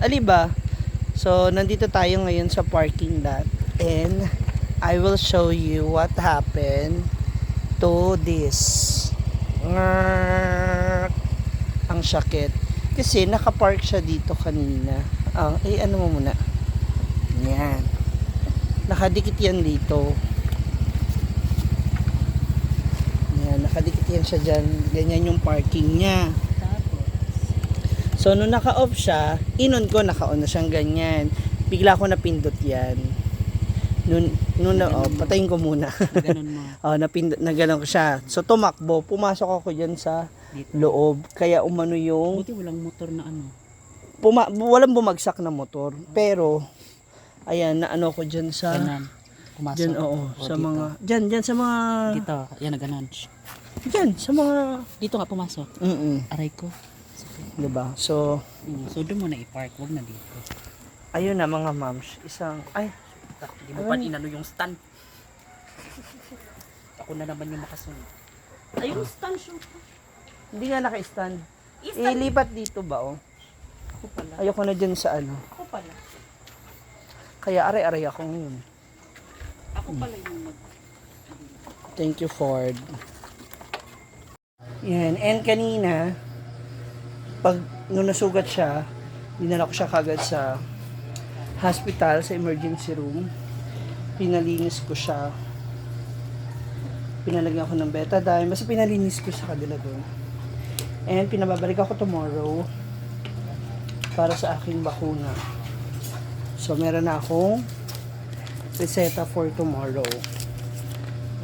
Aliba. So, nandito tayo ngayon sa parking lot. And, I will show you what happened to this. Ang sakit. Kasi, nakapark siya dito kanina. Ano mo muna. Yan. Nakadikit yan dito. Yan, nakadikit yan siya dyan. Ganyan yung parking niya. So, nung naka-off siya, inon ko, naka-on na siyang ganyan. Bigla ko napindot yan. Patayin ko muna. Ganun mo. Napindot, na gano'n ko siya. So, tumakbo. Pumasok ako dyan sa loob. Kaya umano yung... Buti walang motor na ano. Walang bumagsak na motor. Pero, ayan, naano ko dyan sa... Ganon. Pumasok. Dyan, sa dito. mga... Dyan, sa mga... Dito. Yan na ganon. Dyan, sa mga... Dito nga pumasok. Aray ko. Diba? So, So doon mo na i-park. Huwag na dito. ayun na mga moms. Hindi mo pa inano yung stand. Ako na naman yung makasunod. Ayun, stand shoot. Hindi nga naka-stand. Ilipat dito ba, Ako pala. Ayoko na dyan sa ano. Ako pala. Kaya aray-aray ako ngayon. Ako pala yung Thank you, Ford. Yan. And kanina, nung nasugat siya, dinala ko siya kagad sa hospital, sa emergency room. Pinalinis ko siya. Pinalagyan ko ng betadine. Basta pinalinis ko sa kabila doon. And pinababalik ako tomorrow para sa aking bakuna. So, meron na akong reseta for tomorrow.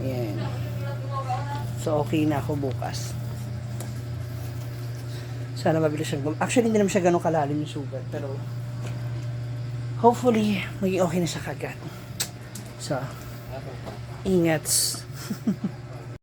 Ayan. So, okay na ako bukas. Sana mabilis siyang actually, hindi naman siya ganun kalalim yung sugat. Pero, hopefully, maging okay na siya kagad. So, ingats.